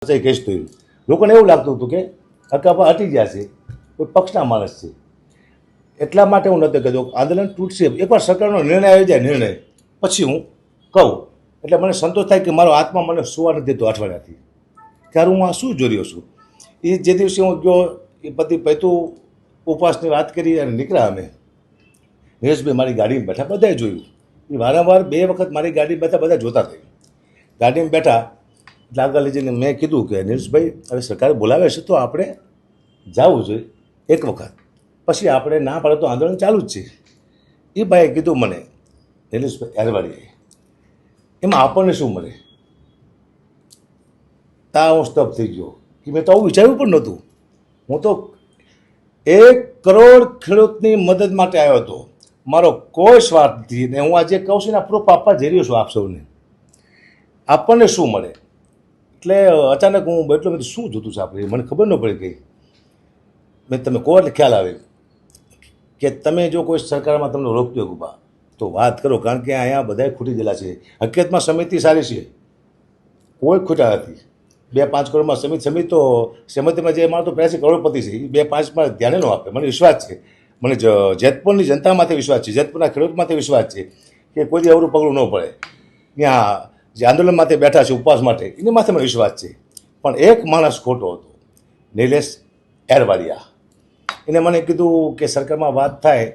Case થયું. લોકોને એવું લાગતું હતું કે અકાપા હટી ગયા છે, કોઈ પક્ષના માણસ છે. એટલા માટે હું નહોતો કહેતો આંદોલન તૂટશે. એકવાર સરકારનો નિર્ણય આવી જાય, નિર્ણય પછી હું કહું એટલે મને સંતોષ થાય કે મારો આત્મા મને સુવા નથી દેતો અઠવાડિયાથી. ત્યારે હું આ શું જોઈ રહ્યો છું. એ જે દિવસે હું ગયો એ પતિ પૈતું ઉપવાસની વાત કરી અને નીકળ્યા અમે. નરેશભાઈ મારી ગાડીમાં બેઠા, બધાએ જોયું. એ વારંવાર 2 વખત મારી ગાડી બેઠા, બધા જોતા થઈ. ગાડીમાં બેઠા એટલે આગળ લઈ જઈને મેં કીધું કે નીરજભાઈ હવે સરકારે બોલાવે છે તો આપણે જવું જોઈએ એક વખત, પછી આપણે ના પાડે તો આંદોલન ચાલુ જ છે. એ ભાઈએ કીધું મને, નીલેશભાઈ એરવાડીએ એમાં આપણને શું મળે. તા હું સ્તબ્ધ થઈ ગયો કે મેં તો આવું વિચાર્યું પણ નહોતું. હું તો 1 કરોડ ખેડૂતની મદદ માટે આવ્યો હતો. મારો કોઈ સ્વાર્થ નથી. ને હું આજે કહું છું ને પ્રૂફ આપવા જઈ રહ્યો છું આપ સૌને. આપણને શું મળે. એટલે અચાનક હું બેઠલો, મેં શું જોતું છે આપણે, મને ખબર ન પડી ગઈ. મેં તમે કહો એટલે ખ્યાલ આવે કે તમે જો કોઈ સરકારમાં તમને રોકતો ઉભા તો વાત કરો, કારણ કે અહીંયા બધાય ખૂટી ગયેલા છે. હકીકતમાં સમિતિ સારી છે, કોઈ ખૂટા નથી. 2-5 કરોડમાં સમિતિ તો સમિતિમાં જે માણસ તો 85 કરોડપતિ છે, એ 2-5માં ધ્યાને ન આપે. મને વિશ્વાસ છે, મને જેતપુરની જનતામાંથી વિશ્વાસ છે, જેતપુરના ખેડૂતમાંથી વિશ્વાસ છે કે કોઈ દી અવરું પગલું ન પડે. ત્યાં જે આંદોલન માટે બેઠા છે, ઉપવાસ માટે, એની માથે મને વિશ્વાસ છે. પણ એક માણસ ખોટો હતો, નિલેશ એરવાડિયા. એને મને કીધું કે સરકારમાં વાત થાય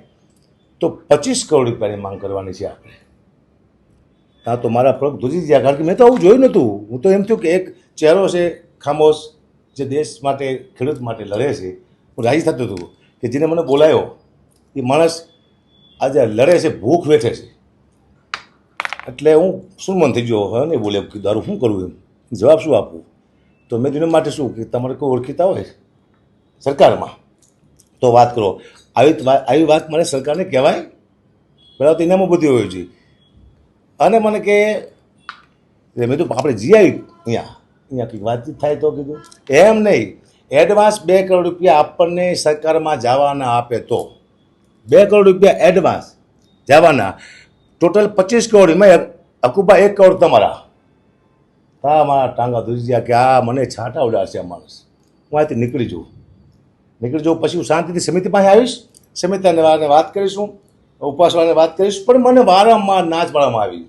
તો 25 કરોડ રૂપિયાની માંગ કરવાની છે આપણે. ત્યાં તો મારા પગ ધ્રુજી ગયા, કારણ કે મેં તો આવું જોયું નહોતું. હું તો એમ થયું કે એક ચહેરો છે ખામોશ, જે દેશ માટે, ખેડૂત માટે લડે છે. હું રાજી થતું હતું કે જેને મને બોલાયો એ માણસ આજે લડે છે, ભૂખ વેઠે છે. એટલે હું સુરમન થઈ ગયો, હવે નહીં બોલે. દારૂ શું કરવું, એમ જવાબ શું આપવું. તો મેં દિન માટે શું કે તમારે કોઈ ઓળખીતા હોય સરકારમાં તો વાત કરો. આવી વાત મને સરકારને કહેવાય. પહેલાં તો એનામાં બધી હોવી જોઈએ. અને મને કે મેં તો આપણે જી આવી અહીંયા કંઈક વાતચીત થાય તો કીધું એમ નહીં, એડવાન્સ 2 કરોડ રૂપિયા આપણને સરકારમાં જવાના આપે તો 2 કરોડ રૂપિયા એડવાન્સ જવાના, ટોટલ 25 કરોડ, એમાં અકુબા 1 કરોડ તમારા. હા, મારા ટાંગા ધૂજી ગયા કે આ મને છાંટા ઉડાડશે આ માણસ. હું અહીંથી નીકળી જાઉં. પછી હું શાંતિથી સમિતિ પાસે આવીશ, સમિતિને વાત કરીશું, ઉપવાસવાળાને વાત કરીશ. પણ મને વારંવાર નાચ પાડવામાં આવી.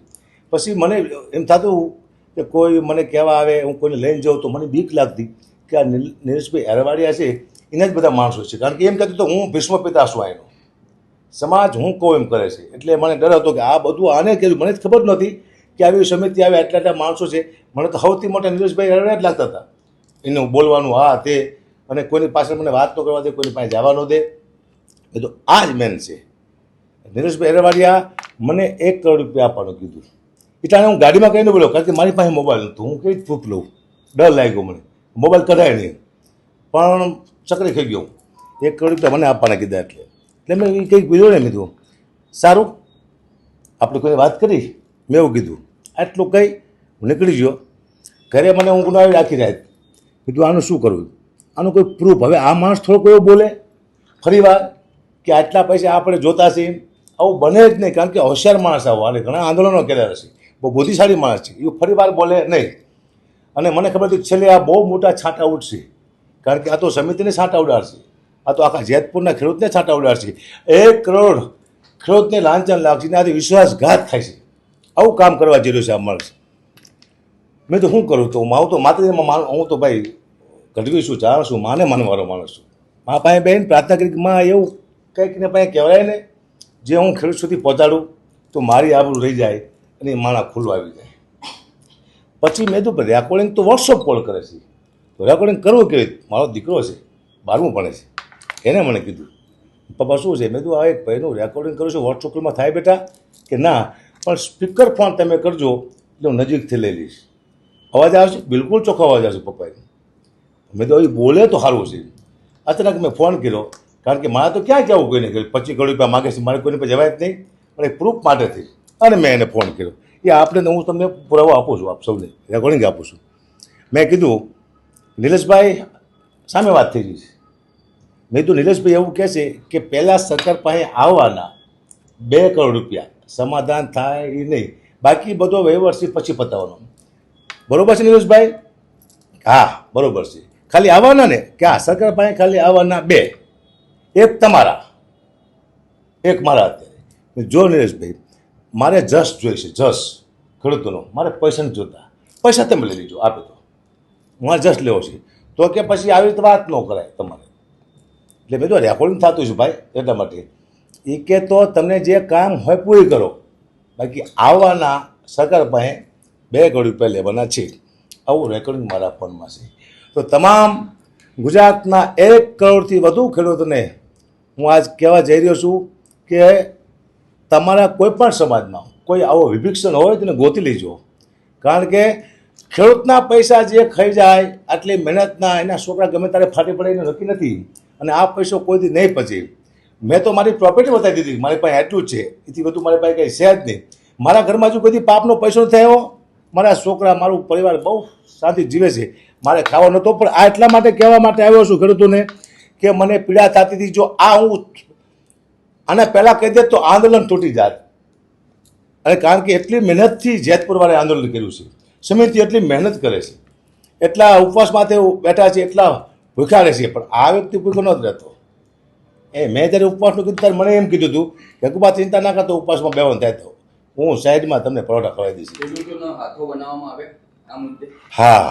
પછી મને એમ થતું કે કોઈ મને કહેવા આવે, હું કોઈને લઈને જાઉં તો મને બીક લાગતી કે આ નીલેશભાઈ એરવાડિયા છે, એના જ બધા માણસો છે. કારણ કે એમ કહેતું તો હું ભીષ્મ પિતા છું એનો, સમાજ હું કહું એમ કરે છે. એટલે મને ડર હતો કે આ બધું આને કર્યું. મને જ ખબર નહોતી કે આવી સમિતિ આવે, આટલા માણસો છે. મને તો સૌથી મોટા નીલેશભાઈ એરવાડિયા જ લાગતા હતા. એનું બોલવાનું હા તે, અને કોઈની પાછળ મને વાત ન કરવા દે, કોઈની પાસે જવા ન દે. એ તો આ જ મેન છે. નીલેશભાઈ એરવાડિયા મને 1 કરોડ રૂપિયા આપવાનું કીધું. એટલે હું ગાડીમાં કહીને બોલ્યો, કારણ કે મારી પાસે મોબાઈલ નહોતું. હું કઈ પ્રૂફ લઉં, ડર લાગ્યો મને. મોબાઈલ કઢાય નહીં, પણ ચકરી થઈ ગયો. 1 કરોડ રૂપિયા મને આપવાના કીધા. એટલે મેં એ કંઈક કીધું ને, કીધું સારું આપણે કોઈને વાત કરી, મેં એવું કીધું. આટલું કંઈ હું નીકળી ગયો ઘરે. મને ઊંઘ ન આવી રાખી રાત. કીધું આનું શું કરવું, આનું કોઈ પ્રૂફ. હવે આ માણસ થોડો કોઈ બોલે ફરી વાર કે આટલા પૈસા આપણે જોતા છીએ, આવું બને જ નહીં. કારણ કે હોશિયાર માણસ આવો, અને ઘણા આંદોલનો કર્યા હશે, બહુ બુદ્ધિશાળી માણસ છે, એ ફરી વાર બોલે નહીં. અને મને ખબર હતી છેલ્લે આ બહુ મોટા છાંટા ઉઠશે, કારણ કે આ તો સમિતિને છાંટા ઉડાડશે, આ તો આખા જેતપુરના ખેડૂતને છાંટા ઉડાડશે. 1 કરોડ ખેડૂતને લાંચન લાગશે ને આથી વિશ્વાસઘાત થાય છે. આવું કામ કરવા જઈ રહ્યો છે આ માણસ. મેં તો શું કરું, તો હું તો માતાજીમાં હું તો ભાઈ ગઢવી છું, ચાર છું, માને માનવાળો માણસ છું. મા પાસે બેન પ્રાર્થના કરી કે માં એવું કંઈક ને પાસે કહેવાય ને, જે હું ખેડૂત સુધી પહોંચાડું તો મારી આબરૂ રહી જાય અને એ માણા ખુલ્લું આવી જાય. પછી મેં તો રેકોર્ડિંગ તો વોટ્સઅપ કોલ કરે છે, તો રેકોર્ડિંગ કરવું કેવી. મારો દીકરો છે, 12મું ભણે છે, એને મને કીધું પપ્પા શું છે. મેં તો આ એક ભાઈનું રેકોર્ડિંગ કરું છું, વોટ્સઅપ કોલમાં થાય બેટા કે ના, પણ સ્પીકર ફોન તમે કરજો એટલે હું નજીકથી લઈ લઈશ. અવાજ આવશે, બિલકુલ ચોખ્ખો અવાજ આવશે પપ્પાએ. મેં તો એ બોલે તો સારું છે. અચાનક મેં ફોન કર્યો, કારણ કે મારે તો ક્યાં કહેવું કોઈને, 25 કરોડ રૂપિયા માગે છે, મારે કોઈને પર જવાય જ નહીં, પણ એ પ્રૂફ માટેથી. અને મેં એને ફોન કર્યો. એ આપણે હું તમને પુરાવો આપું છું, આપ સૌને રેકોર્ડિંગ આપું છું. મેં કીધું નિલેશભાઈ સામે વાત થઈ ગઈ છે. મેં કીધું નિલેશભાઈ એવું કહે છે કે પહેલાં સરકાર પાસે આવવાના 2 કરોડ રૂપિયા સમાધાન થાય એ નહીં, બાકી બધો વહીવટ પછી પતાવવાનો. બરોબર છે નિલેશભાઈ? હા બરોબર છે. ખાલી આવવાના ને કે આ સરકાર પાસે ખાલી આવવાના બે, એક તમારા, એક મારા. અત્યારે જો નિલેશભાઈ, મારે જસ જોઈશે, જસ ખેડૂતોનો. મારે પૈસા નથી જોતા, પૈસા તમે લઈ લીજો, આપે તો મારે જસ લેવો છે. તો કે પછી આવી રીતે વાત ન કરાય તમારે. એટલે મેં તો રેકોર્ડિંગ થતું છે ભાઈ, એટલા માટે એ કે તો તમને જે કામ હોય પૂરી કરો, બાકી આવવાના સરકાર પાસે 2 કરોડ રૂપિયા લેવાના છે. આવું રેકોર્ડિંગ મારા ફોનમાં છે. તો તમામ ગુજરાતના 1 કરોડથી વધુ ખેડૂતોને હું આજ કહેવા જઈ રહ્યો છું કે તમારા કોઈ પણ સમાજમાં કોઈ આવો વિભીક્ષણ હોય તેને ગોતી લેજો. કારણ કે ખેડૂતના પૈસા જે ખાઈ જાય, આટલી મહેનતના, એના છોકરા ગમે ત્યારે ફાટી પડે એનું નક્કી નથી. અને આ પૈસો કોઈથી નહીં પચે. મેં તો મારી પ્રોપર્ટી બતાવી દીધી, મારી પાસે એટલું જ છે, એથી વધુ મારી પાસે કંઈ છે જ નહીં. મારા ઘરમાં હજુ કોઈ પાપનો પૈસો નથી આવ્યો. મારા છોકરા, મારું પરિવાર બહુ શાંતિ જીવે છે. મારે ખાવા નહોતો, પણ આ એટલા માટે કહેવા માટે આવ્યો છું ખેડૂતોને કે મને પીડા થતી હતી. જો આ હું આના પહેલાં કહી દે તો આંદોલન તૂટી જાત. અને કારણ કે એટલી મહેનતથી જેતપુરવાળાએ આંદોલન કર્યું છે, સમિતિ એટલી મહેનત કરે છે, એટલા ઉપવાસમાં તે બેઠા છે, એટલા ભૂખ્યા રહે છે, પણ આ વ્યક્તિ ભૂખ્યો નહોતો રહેતો. મેં જ્યારે ઉપવાસનું કીધું ત્યારે મને એમ કીધું હતું કે કુબા ચિંતા ના કરતો, ઉપવાસમાં બેવાનું થાય તો હું સાઈડમાં તમને પરોઠા ખવડાવી દઈશ. હા,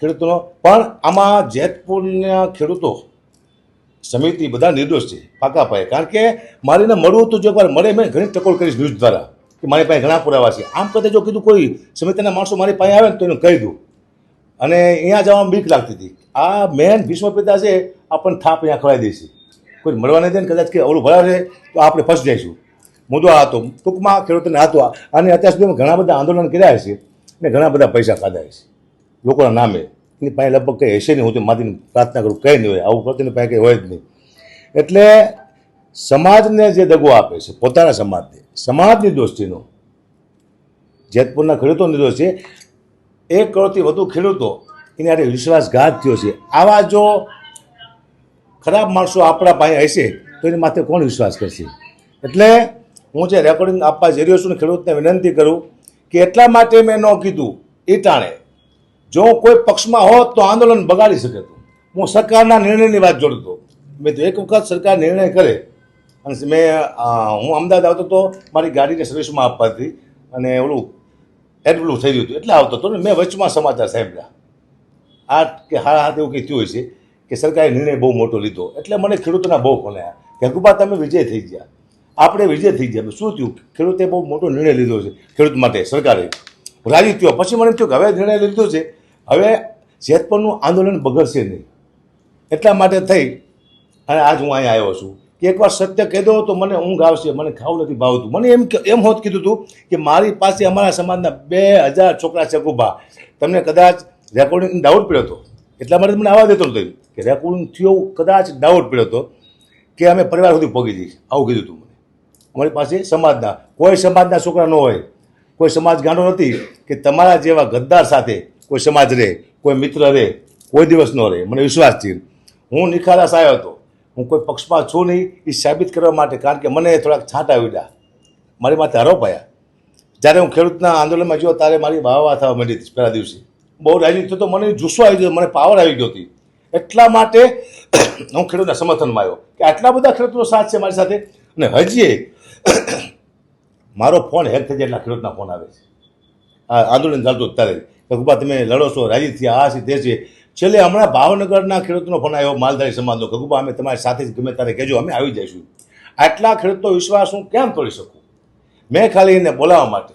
ખેડૂતોનો પણ આમાં જેતપુરના ખેડૂતો સમિતિ બધા નિર્દોષ છે, પાકા પાયે. કારણ કે મારીને મળવું તો જો એકવાર મળે, મેં ઘણી ટકોર કરીશ ન્યૂઝ દ્વારા કે મારી પાસે ઘણા પુરાવા છે. આમ કરતા જો કીધું કોઈ સમિતિના માણસો મારી પાસે આવે ને તો એને કહી દઉં. અને અહીંયા જવામાં બીક લાગતી હતી. આ મેન ભીષ્મ પિતા છે, આપણને થાપ અહીંયા ખવડાવી દઈશું. કોઈ મળવા નહીં દે ને, કદાચ કે અવળું ભરાવે તો આપણે ફસી જઈશું. મુદ્દો આ હતો ટૂંકમાં ખેડૂતોને હતો. અને અત્યાર સુધી ઘણા બધા આંદોલન કર્યા છે ને ઘણા બધા પૈસા ખાધા છે લોકોના નામે. એની પાસે લગભગ કંઈ હશે નહીં. હું તો માથી પ્રાર્થના કરું કંઈ નહીં હોય, આવું કરતીની પાસે કંઈ હોય જ નહીં. એટલે સમાજને જે દગો આપે છે, પોતાના સમાજને, સમાજ નિર્દોષ છે એનો. જેતપુરના ખેડૂતો નિર્દોષ છે. 1 કરોડથી વધુ ખેડૂતો એની હારે વિશ્વાસઘાત થયો છે. આવા જો ખરાબ માણસો આપણા પાસે હશે તો એની માથે કોણ વિશ્વાસ કરશે? એટલે હું જે રેકોર્ડિંગ આપવા જઈ રહ્યો છું ને ખેડૂતને વિનંતી કરું કે એટલા માટે મેં ન કીધું એ ટાણે. જો કોઈ પક્ષમાં હોત તો આંદોલન બગાડી શકે હતું. હું સરકારના નિર્ણયની વાત જોડતો. મેં તો એક વખત સરકાર નિર્ણય કરે અને હું અમદાવાદ આવતો તો મારી ગાડીને સર્વિસમાં આપવા હતી અને ઓલું એડબલું થઈ ગયું હતું એટલે આવતો હતો ને મેં વચમાં સમાચાર સાંભળ્યા આ કે હાથ એવું કંઈ થયું છે કે સરકારે નિર્ણય બહુ મોટો લીધો. એટલે મને ખેડૂતોના બહુ ફોન આવ્યા કે હકુબા તમે વિજય થઈ ગયા, આપણે વિજય થઈ ગયા. શું થયું? ખેડૂતે બહુ મોટો નિર્ણય લીધો છે ખેડૂત માટે, સરકારે રાજી થયો. પછી મને થયું કે હવે નિર્ણય લીધો છે, હવે જેતપુરનું આંદોલન બગડશે નહીં. એટલા માટે થઈ અને આજ હું અહીંયા આવ્યો છું કે એકવાર સત્ય કહી દો તો મને ઊંઘ આવશે. મને ખાવું નથી ભાવતું. મને એમ હોત કીધું હતું કે મારી પાસે અમારા સમાજના 2000 છોકરા છે કુબા. તમને કદાચ રેકોર્ડિંગ ડાઉટ પડ્યો હતો, એટલા માટે મને આવવા દેતો હતો કે રેકોર્ડિંગ થયો, કદાચ ડાઉટ પડ્યો હતો કે અમે પરિવાર સુધી પહોંચી જઈશ. આવું કીધું હતું મને. અમારી પાસે સમાજના કોઈ સમાજના છોકરા ન હોય, કોઈ સમાજ ગાંડો નથી કે તમારા જેવા ગદ્દાર સાથે કોઈ સમાજ રહે, કોઈ મિત્ર રહે, કોઈ દિવસ ન રહે. મને વિશ્વાસ છે. હું નિખાલસ આવ્યો હતો. હું કોઈ પક્ષમાં છું નહીં એ સાબિત કરવા માટે. કારણ કે મને થોડાક છાંટા આવ્યા, મારી માથે આરોપ આવ્યા. જ્યારે હું ખેડૂતના આંદોલનમાં ગયો ત્યારે મારી વાહ થવા માંડી હતી. પહેલા દિવસે બહુ રાજી થયો તો મને જુસ્સો આવી ગયો, મને પાવર આવી ગયો હતી. એટલા માટે હું ખેડૂતના સમર્થનમાં આવ્યો કે આટલા બધા ખેડૂતોનો સાથ છે મારી સાથે. અને હજી મારો ફોન હેક થઈ જાય એટલા ખેડૂતના ફોન આવે છે આ આંદોલન ચાલતું ત્યારે કે કુબા તમે લડો છો, રાજી થયા, આ છે તે છે. છેલ્લે હમણાં ભાવનગરના ખેડૂતનો ફોન આવ્યો, માલધારી સમાજનો, કે કુબા અમે તમારી સાથે જ ગમે ત્યારે કહેજો, અમે આવી જઈશું. આટલા ખેડૂતનો વિશ્વાસ હું કેમ તોડી શકું? મેં ખાલી એને બોલાવવા માટે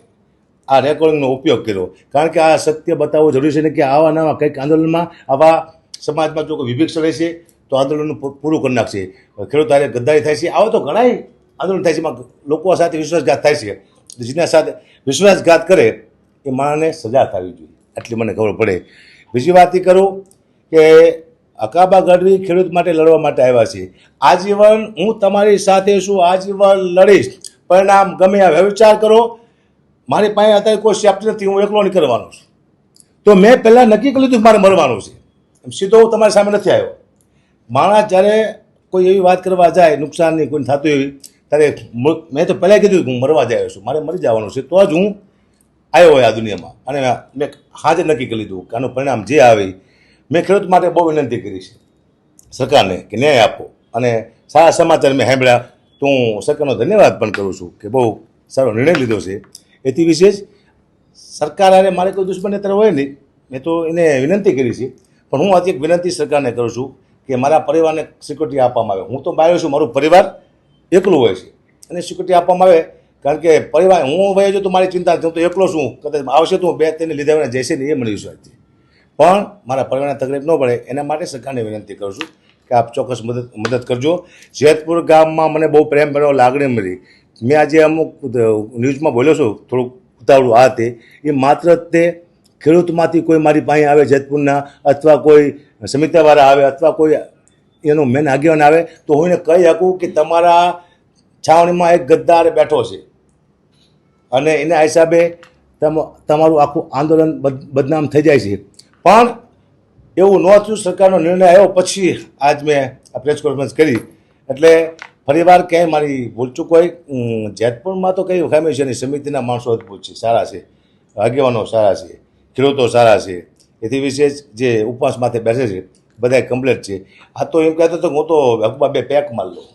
આ રેકોર્ડિંગનો ઉપયોગ કર્યો. કારણ કે આ સત્ય બતાવવું જરૂરી છે ને કે આવા નવા કંઈક આંદોલનમાં આવા સમાજમાં જો કોઈ વિભિક્ષ રહેશે તો આંદોલનનું પૂરું કરી નાખશે. ખેડૂત હારે ગદ્દારી થાય છે. આવો તો ઘણા આંદોલન થાય છે, એમાં લોકો સાથે વિશ્વાસઘાત થાય છે. જેના સાથે વિશ્વાસઘાત કરે એ માણસને સજા થવી જોઈએ, એટલી મને ખબર પડે. બીજી વાત એ કરું કે અકાબા ગઢવી ખેડૂત માટે લડવા માટે આવ્યા છે. આજીવન હું તમારી સાથે છું, આજીવન લડીશ. પરિણામ ગમે આવે. વિચાર કરો, મારી પાસે અત્યારે કોઈ સેફ્ટી નથી, હું એકલો નીકળવાનો છું. તો મેં પહેલાં નક્કી કરી લીધું કે મારે મરવાનું છે. સીધો હું તમારી સામે નથી આવ્યો. માણસ જ્યારે કોઈ એવી વાત કરવા જાય નુકસાનની કોઈ થતું એવી, ત્યારે મેં તો પહેલાં કીધું કે હું મરવા જ આવ્યો છું, મારે મરી જવાનું છે. તો જ હું આવ્યો હોય આ દુનિયામાં. અને મેં હાજર નક્કી કરી લીધું કે આનું પરિણામ જે આવે મેં ખેડૂત માટે બહુ વિનંતી કરી છે સરકારને કે ન્યાય આપો, અને સારા સમાચાર મેં સાંભળ્યા તો હું સરકારનો ધન્યવાદ પણ કરું છું કે બહુ સારો નિર્ણય લીધો છે. એથી વિશેષ સરકાર હારે મારે કોઈ દુશ્મની અત્યારે હોય નહીં, મેં તો એને વિનંતી કરી છે, પણ હું આજે એક વિનંતી સરકારને કરું છું કે મારા પરિવારને સિક્યુરિટી આપવામાં આવે. હું તો બાયો છું, મારું પરિવાર એકલું હોય છે અને સિક્યુરિટી આપવામાં આવે, કારણ કે પરિવાર હું ભાઈ જો તો મારી ચિંતા નથી, હું તો એકલો છું, કદાચ આવશે તો હું 2-3 લીધા જશે ને એ મને વિશ્વાસ છે, પણ મારા પરિવારને તકલીફ ન પડે એના માટે સરકારને વિનંતી કરું છું કે આપ ચોક્કસ મદદ કરજો. જેતપુર ગામમાં મને બહુ પ્રેમ મળ્યો, લાગણી મળી. મેં આજે અમુક ન્યૂઝમાં બોલ્યો છું થોડુંક ઉતાવળું આ તે, એ માત્ર તે ખેડૂતમાંથી કોઈ મારી પાસે આવે જેતપુરના, અથવા કોઈ સમિતિવાળા આવે, અથવા કોઈ એનો મેન આગેવાન આવે, તો હું એને કહી શકું કે તમારા છાવણીમાં એક ગદ્દાર બેઠો છે અને એના હિસાબે તમારું આખું આંદોલન બદનામ થઈ જાય છે. પણ એવું ન થયું, સરકારનો નિર્ણય આવ્યો પછી આજ મેં આ પ્રેસ કોન્ફરન્સ કરી. એટલે ફરીવાર ક્યાંય મારી ભૂલચૂક હોય, જેતપુરમાં તો કંઈ ખામી છે નહીં, સમિતિના માણસો અદભુત છે, સારા છે, આગેવાનો સારા છે, ખેડૂતો સારા છે. એથી વિશેષ જે ઉપવાસ માથે બેસે છે બધા કમ્પ્લેટ છે. આ તો એમ કહેતો હતો હું તો હકમાં 2 પેક માર લઉં.